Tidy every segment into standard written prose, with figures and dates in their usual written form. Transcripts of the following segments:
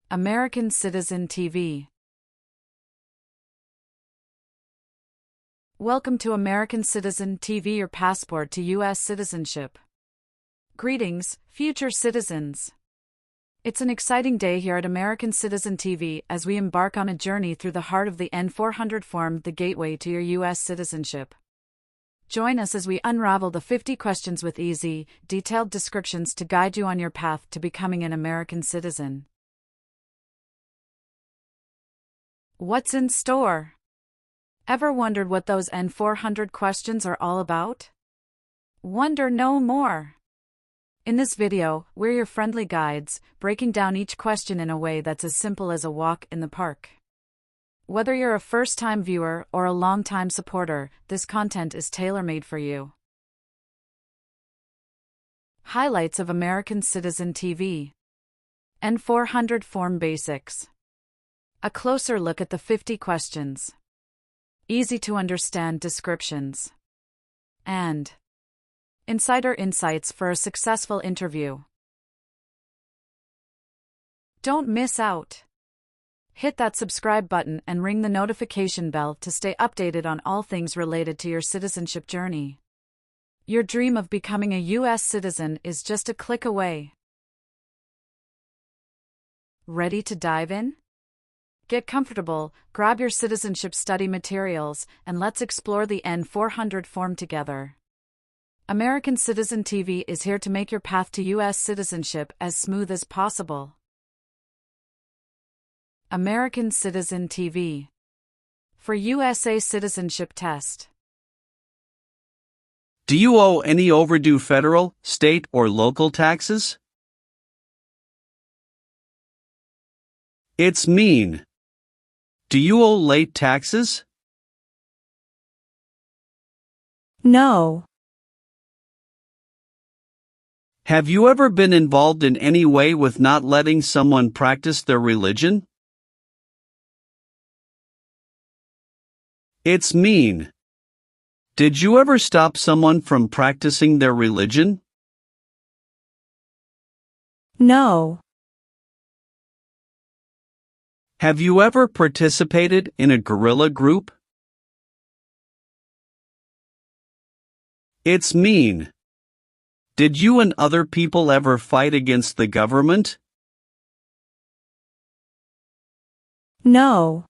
American Citizen TV. Welcome to American Citizen TV, your passport to U.S. citizenship. Greetings, future citizens. It's an exciting day here at American Citizen TV as we embark on a journey through the heart of the N-400 form, the gateway to your U.S. citizenship. Join us as we unravel the 50 questions with easy, detailed descriptions to guide you on your path to becoming an American citizen. What's in store? Ever wondered what those N-400 questions are all about? Wonder no more. In this video, we're your friendly guides, breaking down each question in a way that's as simple as a walk in the park. Whether you're a first-time viewer or a long-time supporter, this content is tailor-made for you. Highlights of American Citizen TV. N-400 Form Basics. A closer look at the 50 questions. Easy-to-understand descriptions. And insider insights for a successful interview. Don't miss out. Hit that subscribe button and ring the notification bell to stay updated on all things related to your citizenship journey. Your dream of becoming a U.S. citizen is just a click away. Ready to dive in? Get comfortable, grab your citizenship study materials, and let's explore the N-400 form together. American Citizen TV is here to make your path to U.S. citizenship as smooth as possible. American Citizen TV. For USA Citizenship Test. Do you owe any overdue federal, state, or local taxes? It's mean. Do you owe late taxes? No. Have you ever been involved in any way with not letting someone practice their religion? It's mean. Did you ever stop someone from practicing their religion? No. Have you ever participated in a guerrilla group? It's mean. Did you and other people ever fight against the government? No.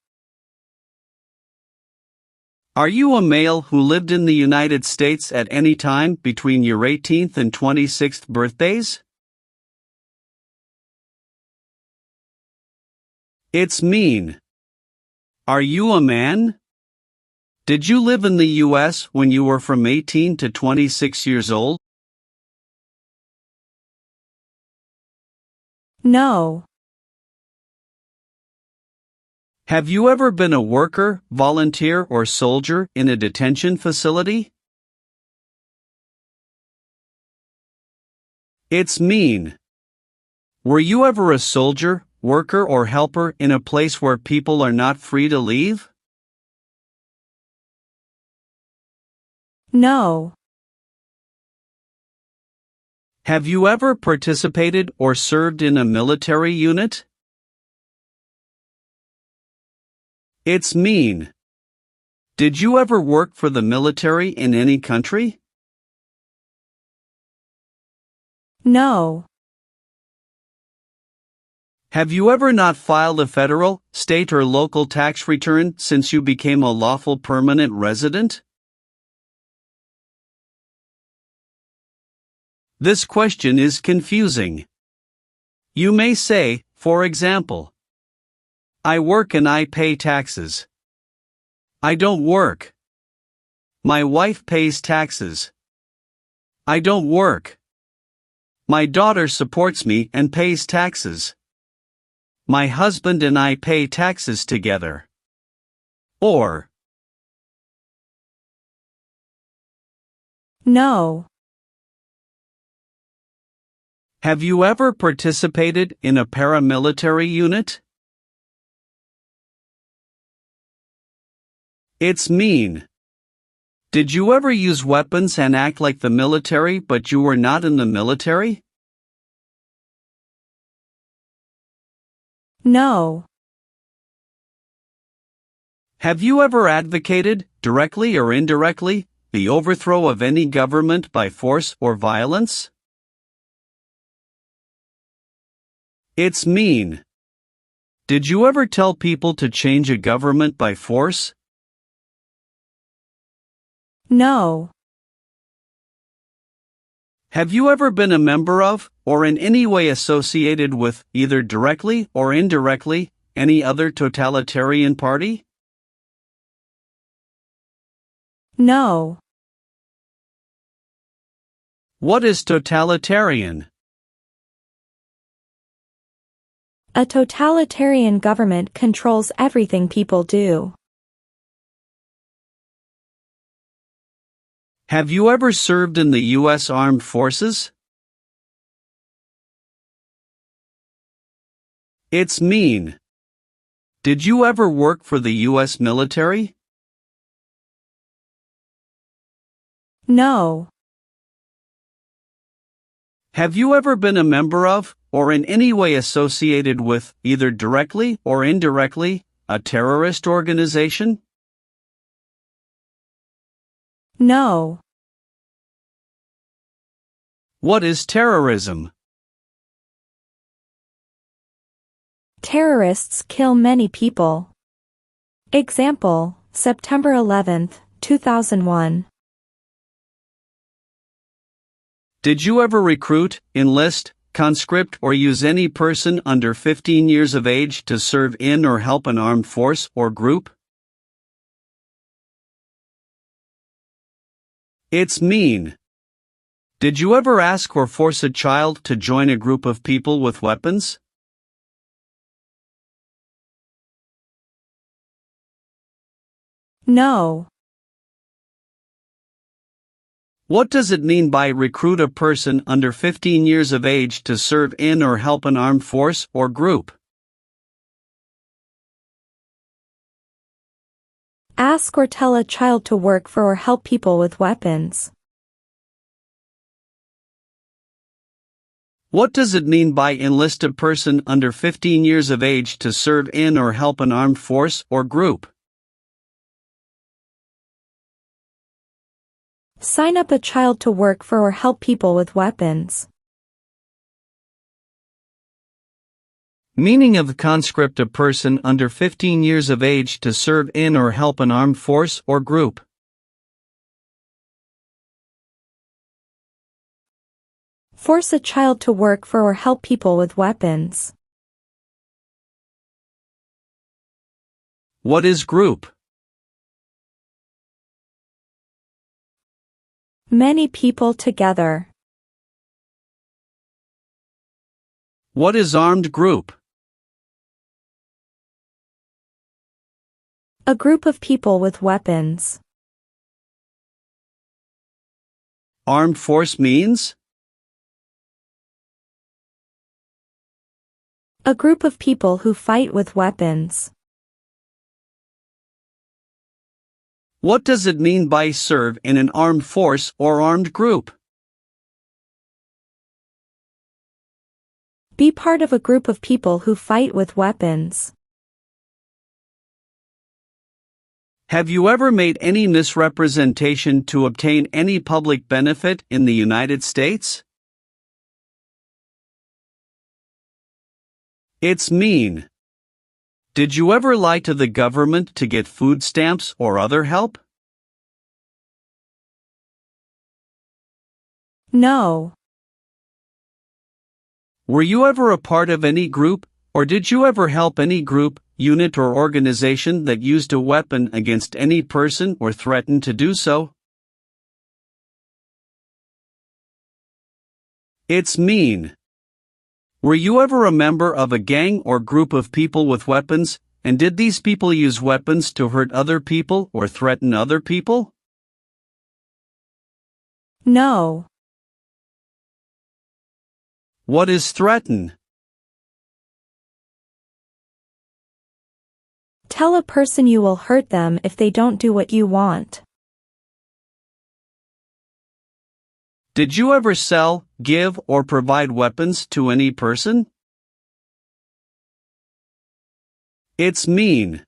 Are you a male who lived in the United States at any time between your 18th and 26th birthdays? It's mean. Are you a man? Did you live in the U.S. when you were from 18 to 26 years old? No. Have you ever been a worker, volunteer, or soldier in a detention facility? It's mean. Were you ever a soldier, worker, or helper in a place where people are not free to leave? No. Have you ever participated or served in a military unit? It's mean. Did you ever work for the military in any country? No. Have you ever not filed a federal, state, or local tax return since you became a lawful permanent resident? This question is confusing. You may say, for example, I work and I pay taxes. I don't work. My wife pays taxes. I don't work. My daughter supports me and pays taxes. My husband and I pay taxes together. Or, No. have you ever participated in a paramilitary unit? It's mean. Did you ever use weapons and act like the military but you were not in the military? No. Have you ever advocated, directly or indirectly, the overthrow of any government by force or violence? It's mean. Did you ever tell people to change a government by force? No. Have you ever been a member of, or in any way associated with, either directly or indirectly, any other totalitarian party? No. What is totalitarian? A totalitarian government controls everything people do. Have you ever served in the U.S. Armed Forces? It's mean. Did you ever work for the U.S. military? No. Have you ever been a member of, or in any way associated with, either directly or indirectly, a terrorist organization? No. What is terrorism? Terrorists kill many people. Example, September 11, 2001. Did you ever recruit, enlist, conscript or use any person under 15 years of age to serve in or help an armed force or group? It's mean. Did you ever ask or force a child to join a group of people with weapons? No. What does it mean by recruit a person under 15 years of age to serve in or help an armed force or group? Ask or tell a child to work for or help people with weapons. What does it mean by enlist a person under 15 years of age to serve in or help an armed force or group? Sign up a child to work for or help people with weapons. Meaning of conscript: a person under 15 years of age to serve in or help an armed force or group. Force a child to work for or help people with weapons. What is group? Many people together. What is armed group? A group of people with weapons. Armed force means? A group of people who fight with weapons. What does it mean by serve in an armed force or armed group? Be part of a group of people who fight with weapons. Have you ever made any misrepresentation to obtain any public benefit in the United States? It's mean. Did you ever lie to the government to get food stamps or other help? No. Were you ever a part of any group, or did you ever help any group, unit or organization that used a weapon against any person or threatened to do so? It's mean. Were you ever a member of a gang or group of people with weapons, and did these people use weapons to hurt other people or threaten other people? No. What is threaten? Tell a person you will hurt them if they don't do what you want. Did you ever sell, give, or provide weapons to any person? It's mean.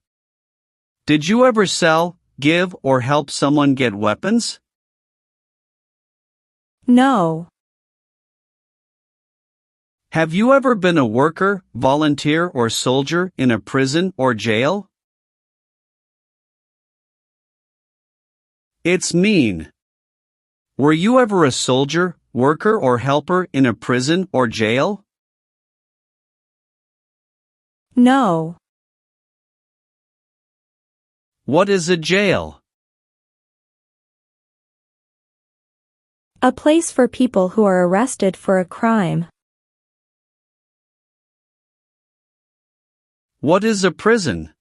Did you ever sell, give, or help someone get weapons? No. Have you ever been a worker, volunteer, or soldier in a prison or jail? It's mean. Were you ever a soldier, worker, or helper in a prison or jail? No. What is a jail? A place for people who are arrested for a crime. What is a prison?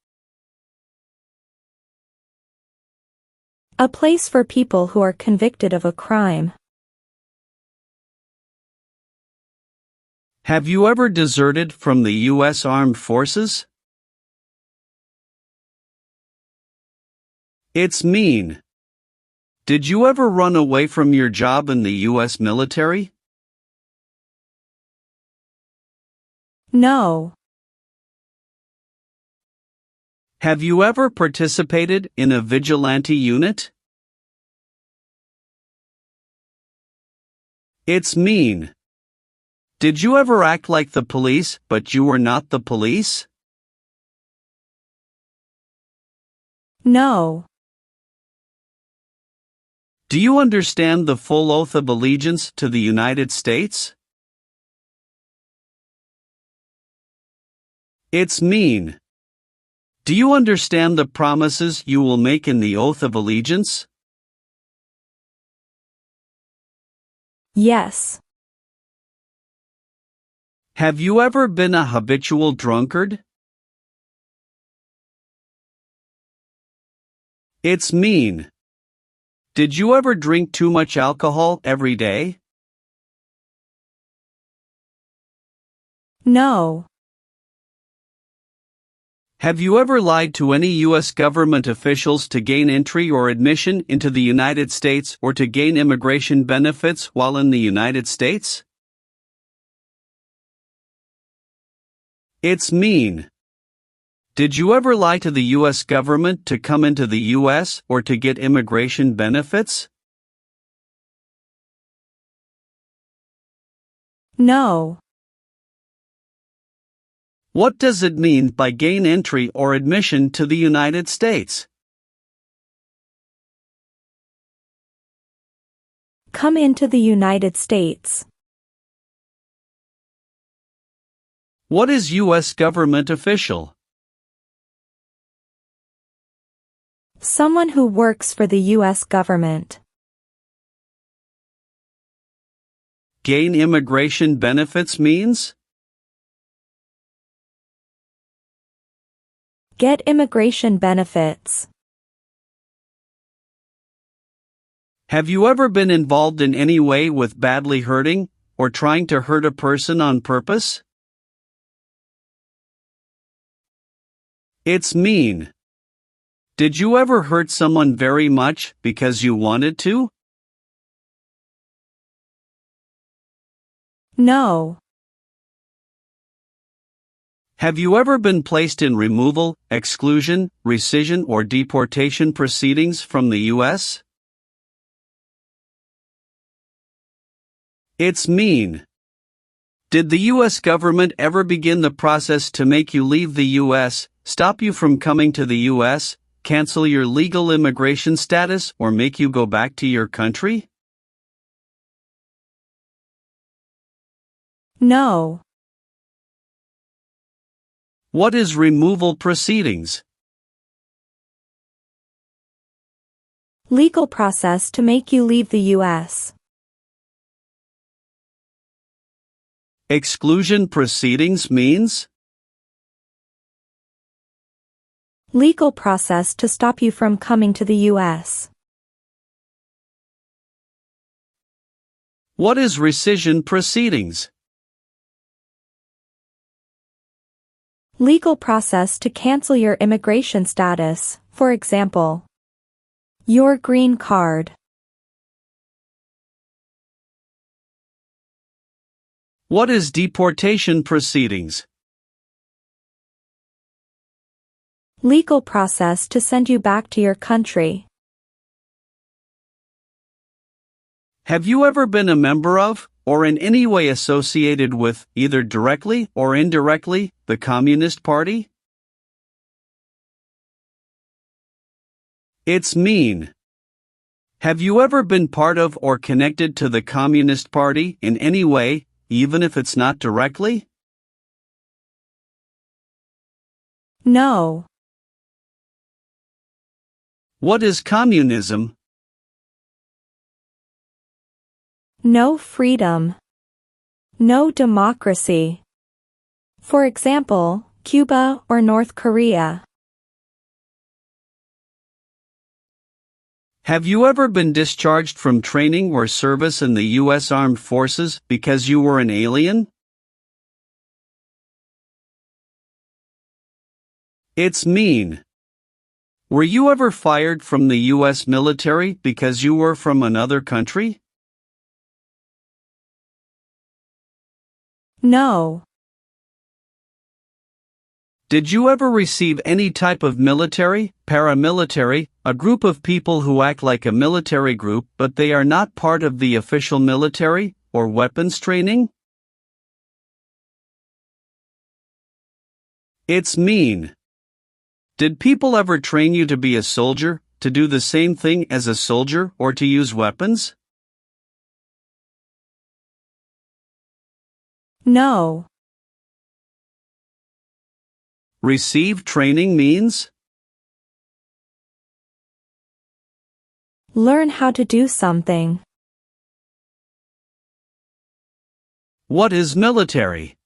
A place for people who are convicted of a crime. Have you ever deserted from the U.S. Armed Forces? It's mean. Did you ever run away from your job in the U.S. military? No. Have you ever participated in a vigilante unit? It's mean. Did you ever act like the police, but you were not the police? No. Do you understand the full oath of allegiance to the United States? It's mean. Do you understand the promises you will make in the oath of allegiance? Yes. Have you ever been a habitual drunkard? It's mean. Did you ever drink too much alcohol every day? No. Have you ever lied to any U.S. government officials to gain entry or admission into the United States or to gain immigration benefits while in the United States? It's mean. Did you ever lie to the U.S. government to come into the U.S. or to get immigration benefits? No. What does it mean by gain entry or admission to the United States? Come into the United States. What is U.S. government official? Someone who works for the U.S. government. Gain immigration benefits means? Get immigration benefits. Have you ever been involved in any way with badly hurting or trying to hurt a person on purpose? It's mean. Did you ever hurt someone very much because you wanted to? No. Have you ever been placed in removal, exclusion, rescission, or deportation proceedings from the U.S.? It's mean. Did the U.S. government ever begin the process to make you leave the U.S., stop you from coming to the U.S., cancel your legal immigration status, or make you go back to your country? No. What is removal proceedings? Legal process to make you leave the U.S. Exclusion proceedings means? Legal process to stop you from coming to the U.S. What is rescission proceedings? Legal process to cancel your immigration status, for example, your green card. What is deportation proceedings? Legal process to send you back to your country. Have you ever been a member of, or in any way associated with, either directly or indirectly, the Communist Party? It's mean. Have you ever been part of or connected to the Communist Party in any way, even if it's not directly? No. What is communism? No freedom. No democracy. For example, Cuba or North Korea. Have you ever been discharged from training or service in the U.S. Armed Forces because you were an alien? It's mean. Were you ever fired from the U.S. military because you were from another country? No. Did you ever receive any type of military, paramilitary, a group of people who act like a military group but they are not part of the official military, or weapons training? It's mean. Did people ever train you to be a soldier, to do the same thing as a soldier, or to use weapons? No. Receive training means? Learn how to do something. What is military?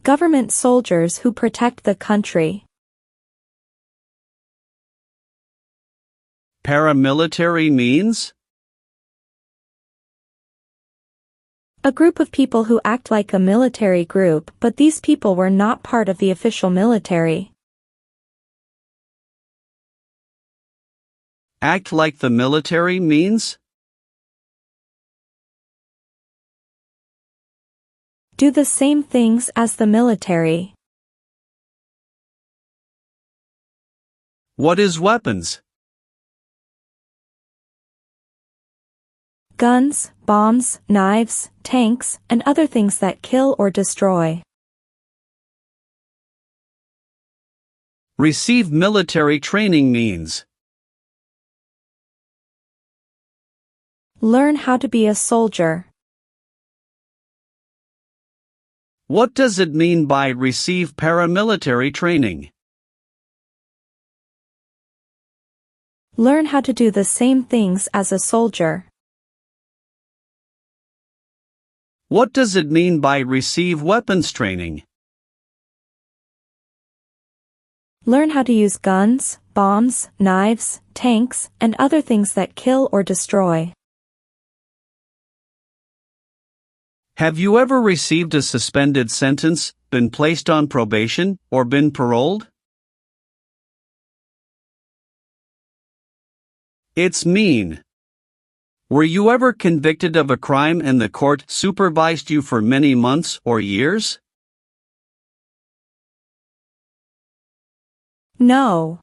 Government soldiers who protect the country. Paramilitary means? A group of people who act like a military group, but these people were not part of the official military. Act like the military means? Do the same things as the military. What is weapons? Guns, bombs, knives, tanks, and other things that kill or destroy. Receive military training means? Learn how to be a soldier. What does it mean by receive paramilitary training? Learn how to do the same things as a soldier. What does it mean by receive weapons training? Learn how to use guns, bombs, knives, tanks, and other things that kill or destroy. Have you ever received a suspended sentence, been placed on probation, or been paroled? It's mean. Were you ever convicted of a crime and the court supervised you for many months or years? No.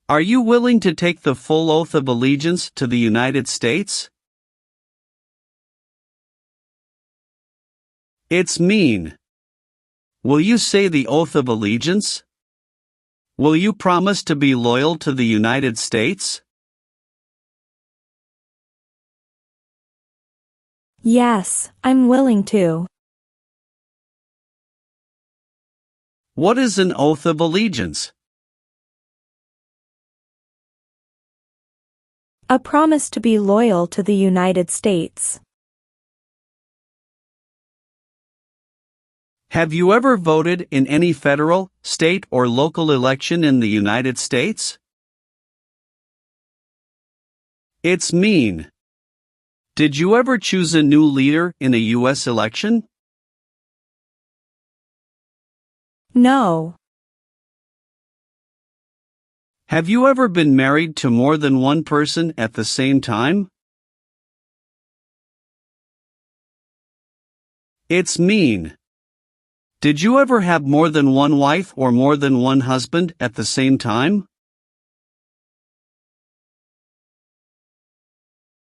Are you willing to take the full oath of allegiance to the United States? It's mean. Will you say the oath of allegiance? Will you promise to be loyal to the United States? Yes, I'm willing to. What is an oath of allegiance? A promise to be loyal to the United States. Have you ever voted in any federal, state, or local election in the United States? It's mean. Did you ever choose a new leader in a U.S. election? No. Have you ever been married to more than one person at the same time? It's mean. Did you ever have more than one wife or more than one husband at the same time?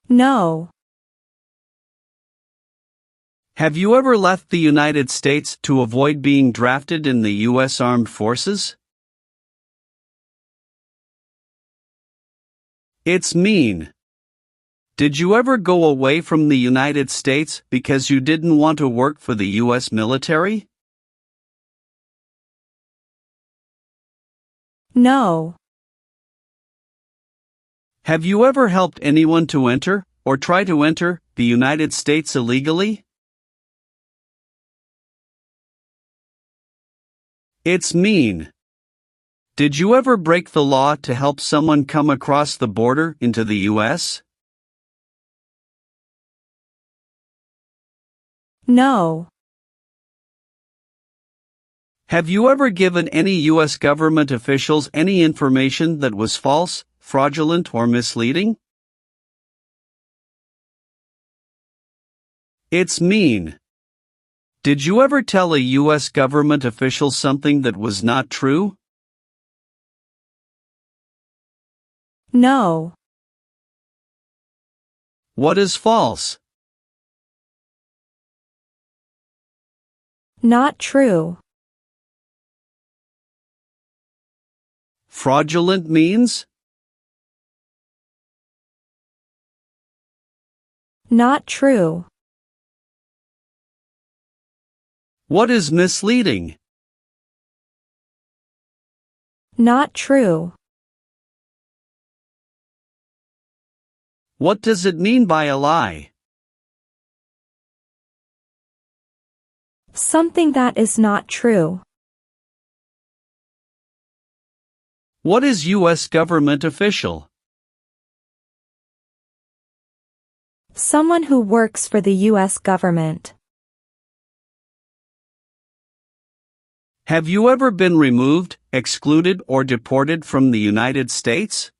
No. Have you ever left the United States to avoid being drafted in the U.S. Armed Forces? It's mean. Did you ever go away from the United States because you didn't want to work for the U.S. military? No. Have you ever helped anyone to enter, or try to enter, the United States illegally? It's mean. Did you ever break the law to help someone come across the border into the U.S.? No. Have you ever given any U.S. government officials any information that was false, fraudulent, or misleading? It's mean. Did you ever tell a U.S. government official something that was not true? No. What is false? Not true. Fraudulent means? Not true. What is misleading? Not true. What does it mean by a lie? Something that is not true. What is U.S. government official? Someone who works for the U.S. government. Have you ever been removed, excluded, or deported from the United States?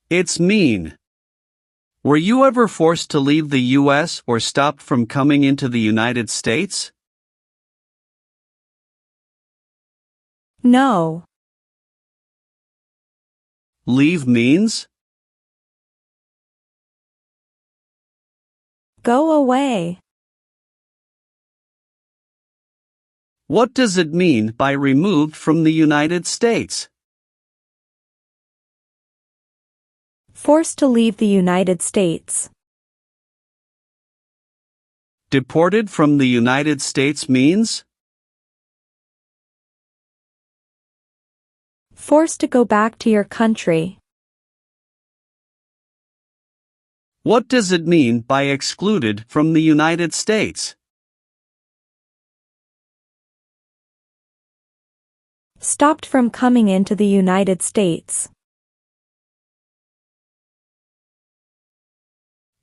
It's mean. Were you ever forced to leave the U.S. or stopped from coming into the United States? No. Leave means? Go away. What does it mean by removed from the United States? Forced to leave the United States. Deported from the United States means? Forced to go back to your country. What does it mean by excluded from the United States? Stopped from coming into the United States.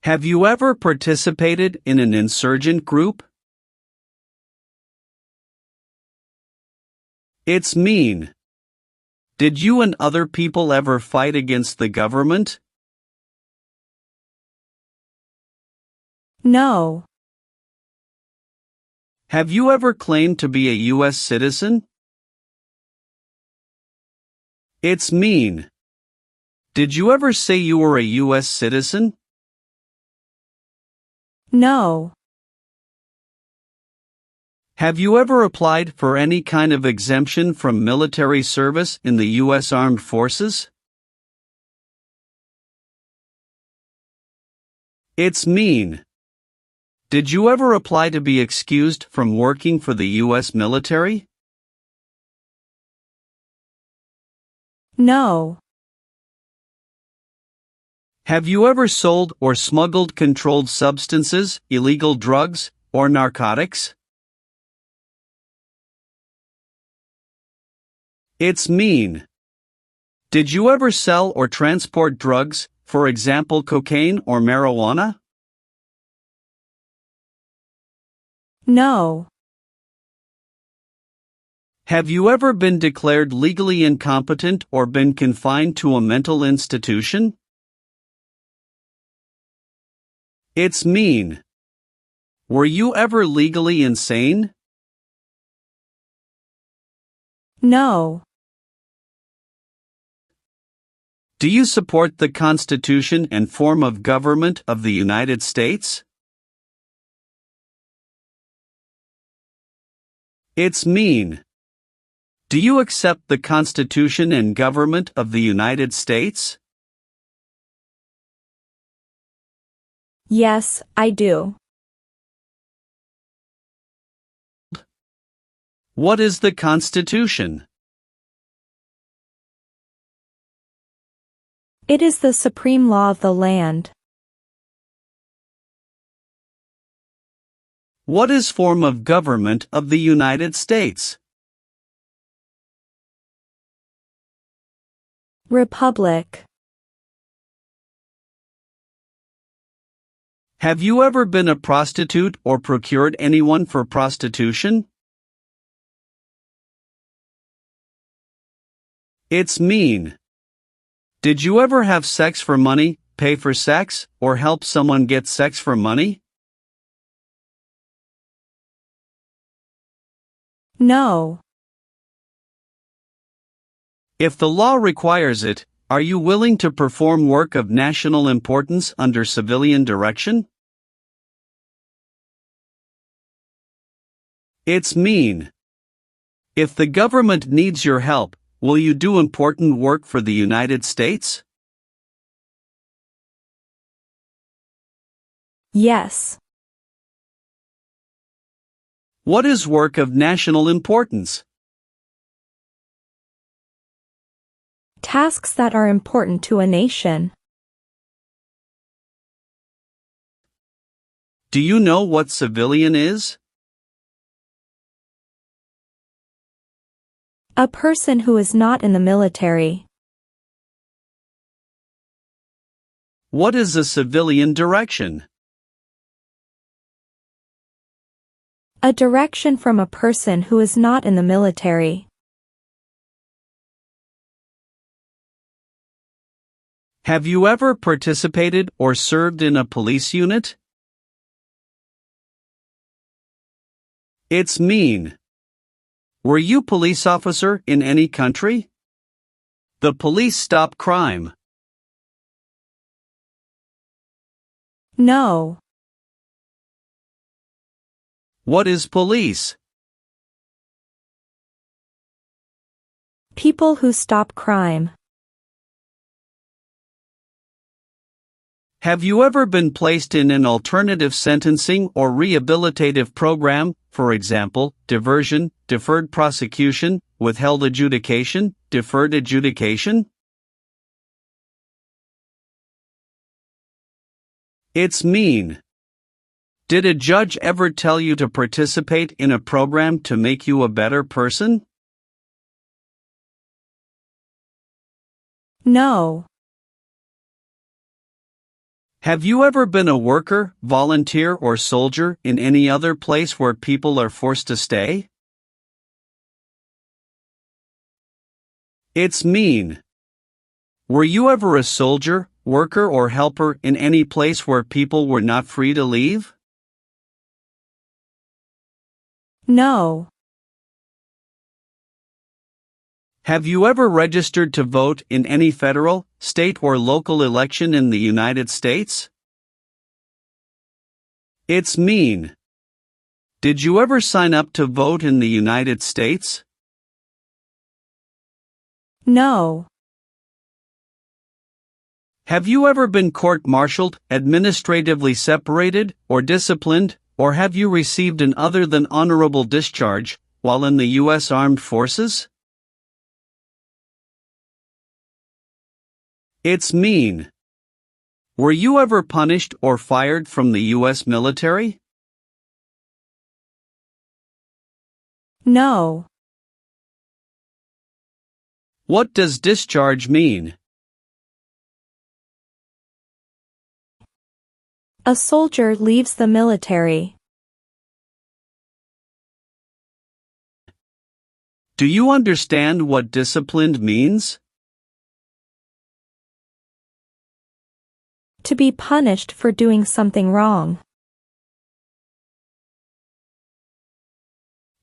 Have you ever participated in an insurgent group? It's mean. Did you and other people ever fight against the government? No. Have you ever claimed to be a U.S. citizen? It's mean. Did you ever say you were a U.S. citizen? No. Have you ever applied for any kind of exemption from military service in the U.S. Armed Forces? It's mean. Did you ever apply to be excused from working for the U.S. military? No. Have you ever sold or smuggled controlled substances, illegal drugs, or narcotics? It's mean. Did you ever sell or transport drugs, for example cocaine or marijuana? No. Have you ever been declared legally incompetent or been confined to a mental institution? It's mean. Were you ever legally insane? No. Do you support the Constitution and form of government of the United States? It's mean. Do you accept the Constitution and government of the United States? Yes, I do. What is the Constitution? It is the supreme law of the land. What is form of government of the United States? Republic. Have you ever been a prostitute or procured anyone for prostitution? It's mean. Did you ever have sex for money, pay for sex, or help someone get sex for money? No. If the law requires it, are you willing to perform work of national importance under civilian direction? It's mean. If the government needs your help, will you do important work for the United States? Yes. What is work of national importance? Tasks that are important to a nation. Do you know what civilian is? A person who is not in the military. What is a civilian direction? A direction from a person who is not in the military. Have you ever participated or served in a police unit? It's mean. Were you police officer in any country? The police stop crime. No. What is police? People who stop crime. Have you ever been placed in an alternative sentencing or rehabilitative program, for example, diversion, deferred prosecution, withheld adjudication, deferred adjudication? It's mean. Did a judge ever tell you to participate in a program to make you a better person? No. Have you ever been a worker, volunteer, or soldier in any other place where people are forced to stay? It's mean. Were you ever a soldier, worker, or helper in any place where people were not free to leave? No. Have you ever registered to vote in any federal, state, or local election in the United States? It's mean. Did you ever sign up to vote in the United States? No. Have you ever been court-martialed, administratively separated, or disciplined, or have you received an other than honorable discharge while in the U.S. Armed Forces? It's mean. Were you ever punished or fired from the U.S. military? No. What does discharge mean? A soldier leaves the military. Do you understand what disciplined means? To be punished for doing something wrong.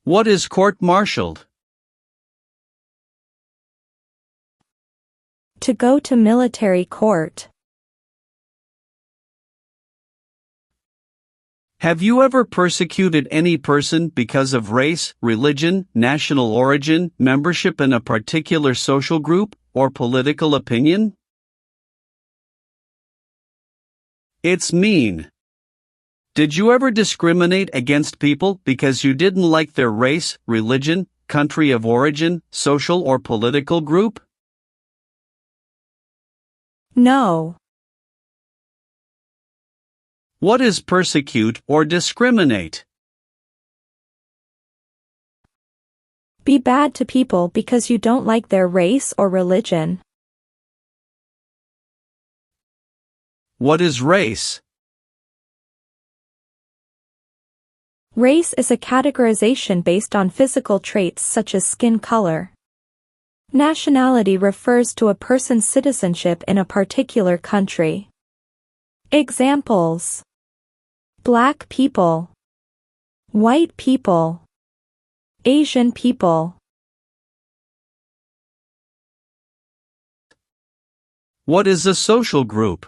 What is court-martialed? To go to military court. Have you ever persecuted any person because of race, religion, national origin, membership in a particular social group, or political opinion? It's mean. Did you ever discriminate against people because you didn't like their race, religion, country of origin, social or political group? No. What is persecute or discriminate? Be bad to people because you don't like their race or religion. What is race? Race is a categorization based on physical traits such as skin color. Nationality refers to a person's citizenship in a particular country. Examples: Black people, white people, Asian people. What is a social group?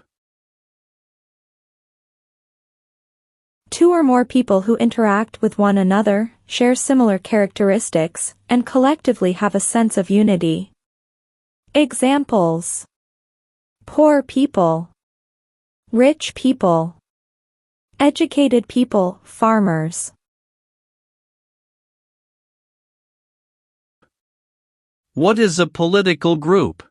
Two or more people who interact with one another, share similar characteristics, and collectively have a sense of unity. Examples: poor people, rich people, educated people, farmers. What is a political group?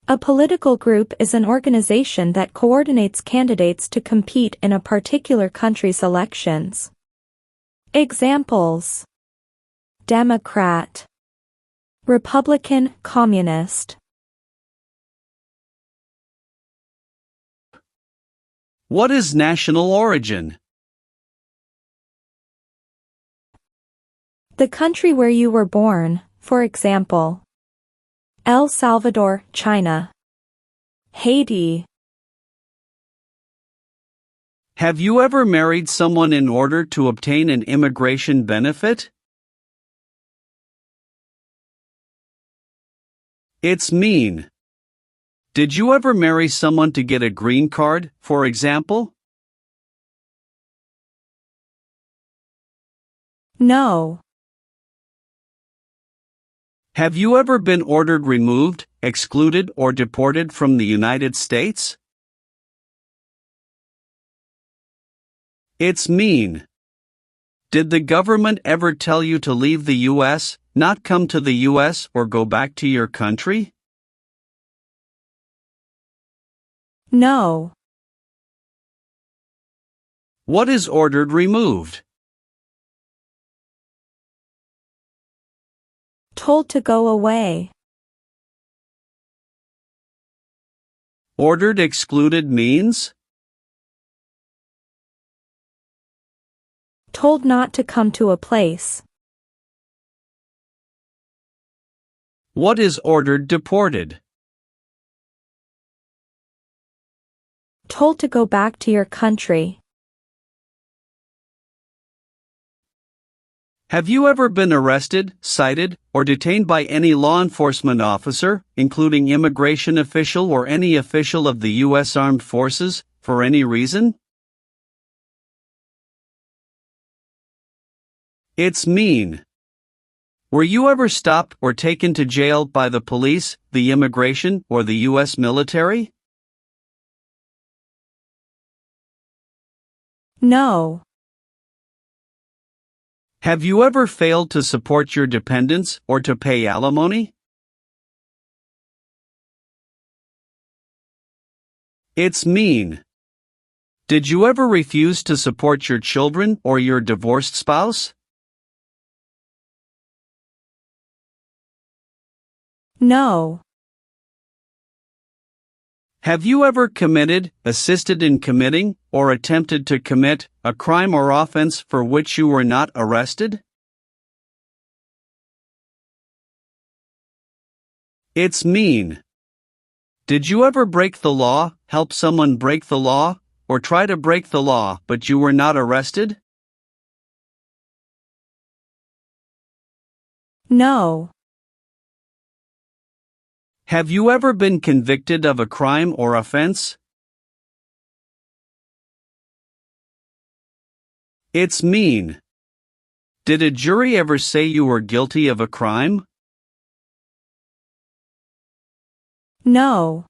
A political group is an organization that coordinates candidates to compete in a particular country's elections. Examples: Democrat, Republican, Communist. What is national origin? The country where you were born, for example, El Salvador, China. Haiti. Have you ever married someone in order to obtain an immigration benefit? It's mean. Did you ever marry someone to get a green card, for example? No. Have you ever been ordered removed, excluded, or deported from the United States? It's mean. Did the government ever tell you to leave the U.S., not come to the U.S., or go back to your country? No. What is ordered removed? Told to go away. Ordered excluded means? Told not to come to a place. What is ordered deported? Told to go back to your country. Have you ever been arrested, cited, or detained by any law enforcement officer, including immigration official or any official of the U.S. Armed Forces, for any reason? It's mean. Were you ever stopped or taken to jail by the police, the immigration, or the U.S. military? No. Have you ever failed to support your dependents or to pay alimony? It's mean. Did you ever refuse to support your children or your divorced spouse? No. Have you ever committed, assisted in committing, or attempted to commit a crime or offense for which you were not arrested? It's mean. Did you ever break the law, help someone break the law, or try to break the law but you were not arrested? No. Have you ever been convicted of a crime or offense? It's mean. Did a jury ever say you were guilty of a crime? No.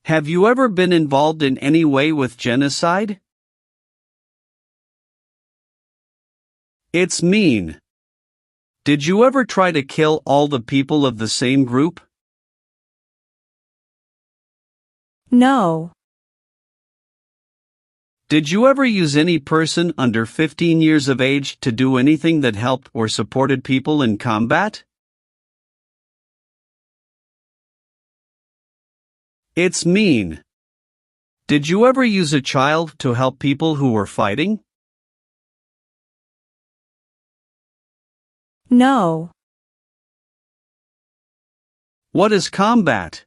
Have you ever been involved in any way with genocide? It's mean. Did you ever try to kill all the people of the same group? No. Did you ever use any person under 15 years of age to do anything that helped or supported people in combat? It's mean. Did you ever use a child to help people who were fighting? No. What is combat?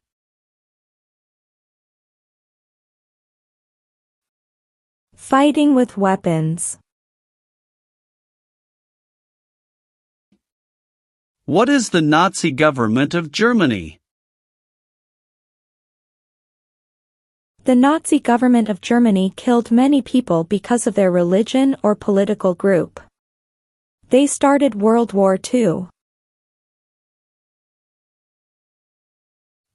Fighting with weapons. What is the Nazi government of Germany? The Nazi government of Germany killed many people because of their religion or political group. They started World War II.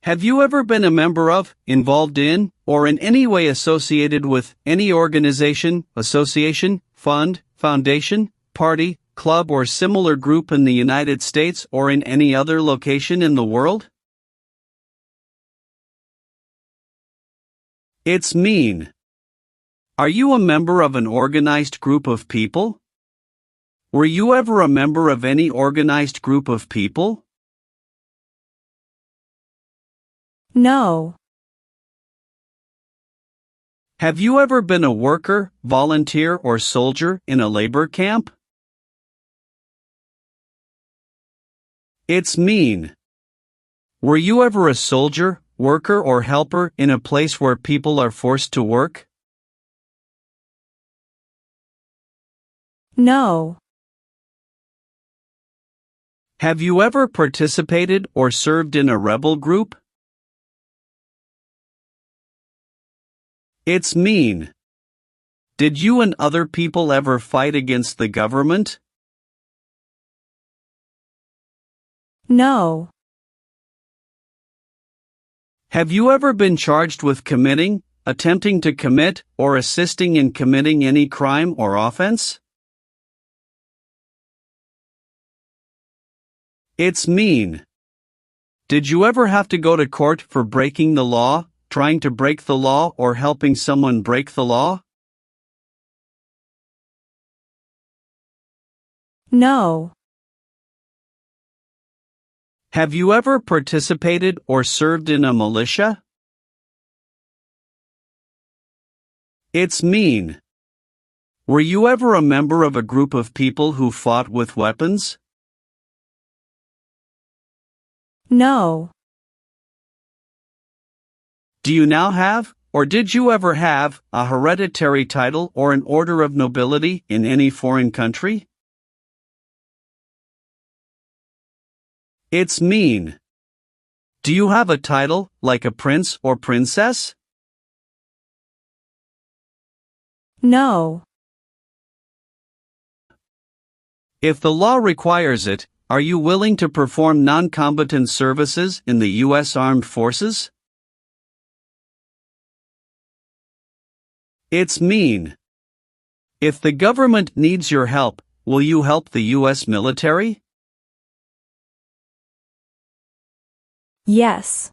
Have you ever been a member of, involved in, or in any way associated with any organization, association, fund, foundation, party, club or similar group in the United States or in any other location in the world? It's mean. Are you a member of an organized group of people? Were you ever a member of any organized group of people? No. Have you ever been a worker, volunteer or soldier in a labor camp? It's mean. Were you ever a soldier, worker or helper in a place where people are forced to work? No. Have you ever participated or served in a rebel group? It's mean. Did you and other people ever fight against the government? No. Have you ever been charged with committing, attempting to commit, or assisting in committing any crime or offense? It's mean. Did you ever have to go to court for breaking the law, trying to break the law or helping someone break the law? No. Have you ever participated or served in a militia? It's mean. Were you ever a member of a group of people who fought with weapons? No. Do you now have, or did you ever have, a hereditary title or an order of nobility in any foreign country? It's mean. Do you have a title, like a prince or princess? No. If the law requires it, are you willing to perform non-combatant services in the U.S. Armed Forces? It's mean. If the government needs your help, will you help the U.S. military? Yes.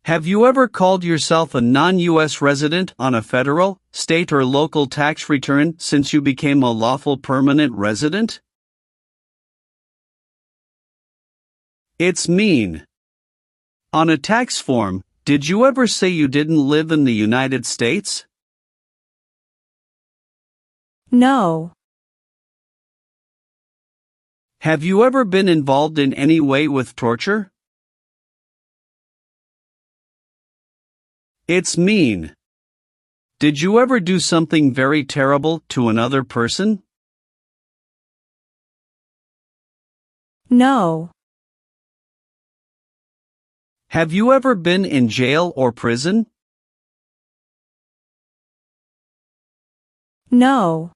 Have you ever called yourself a non-U.S. resident on a federal, state or local tax return since you became a lawful permanent resident? It's mean. On a tax form, did you ever say you didn't live in the United States? No. Have you ever been involved in any way with torture? It's mean. Did you ever do something very terrible to another person? No. Have you ever been in jail or prison? No.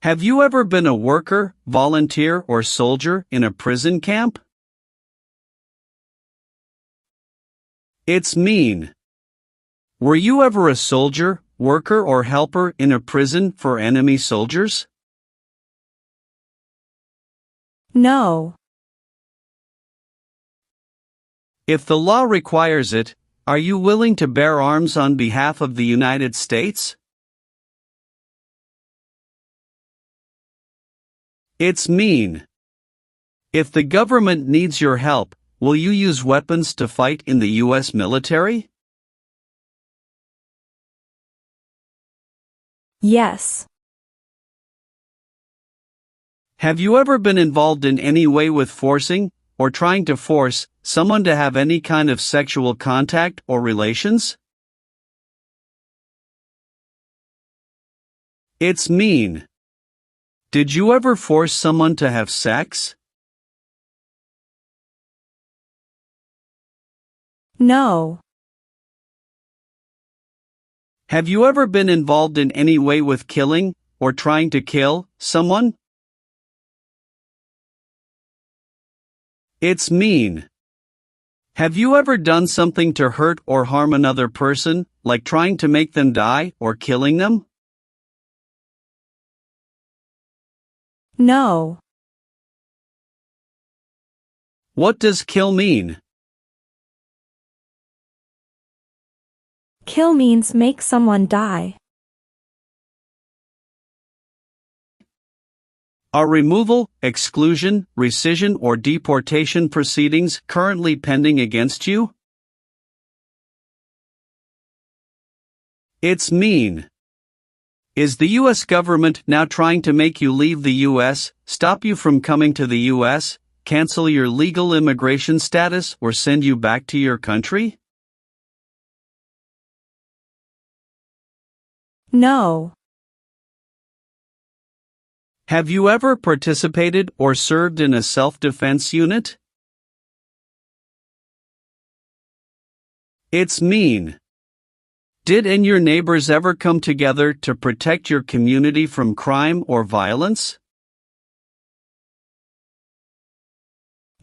Have you ever been a worker, volunteer, or soldier in a prison camp? It's mean. Were you ever a soldier, worker, or helper in a prison for enemy soldiers? No. If the law requires it, are you willing to bear arms on behalf of the United States? It's mean. If the government needs your help, will you use weapons to fight in the U.S. military? Yes. Have you ever been involved in any way with forcing, or trying to force, someone to have any kind of sexual contact or relations? It's mean. Did you ever force someone to have sex? No. Have you ever been involved in any way with killing, or trying to kill, someone? It's mean. Have you ever done something to hurt or harm another person, like trying to make them die or killing them? No. What does kill mean? Kill means make someone die. Are removal, exclusion, rescission, or deportation proceedings currently pending against you? It's mean. Is the U.S. government now trying to make you leave the U.S., stop you from coming to the U.S., cancel your legal immigration status, or send you back to your country? No. Have you ever participated or served in a self-defense unit? It's mean. Did and your neighbors ever come together to protect your community from crime or violence?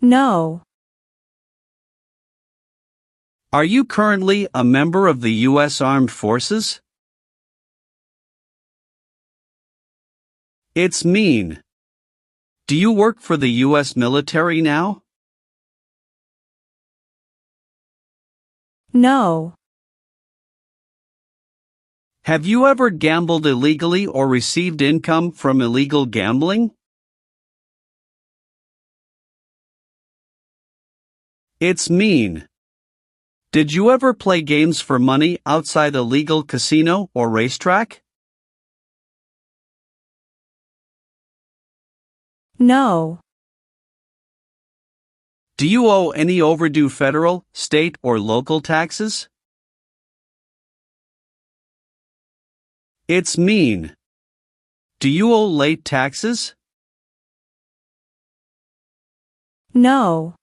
No. Are you currently a member of the U.S. Armed Forces? It's mean. Do you work for the U.S. military now? No. Have you ever gambled illegally or received income from illegal gambling? It's mean. Did you ever play games for money outside a legal casino or racetrack? No. Do you owe any overdue federal, state, or local taxes? It's mean. Do you owe late taxes? No.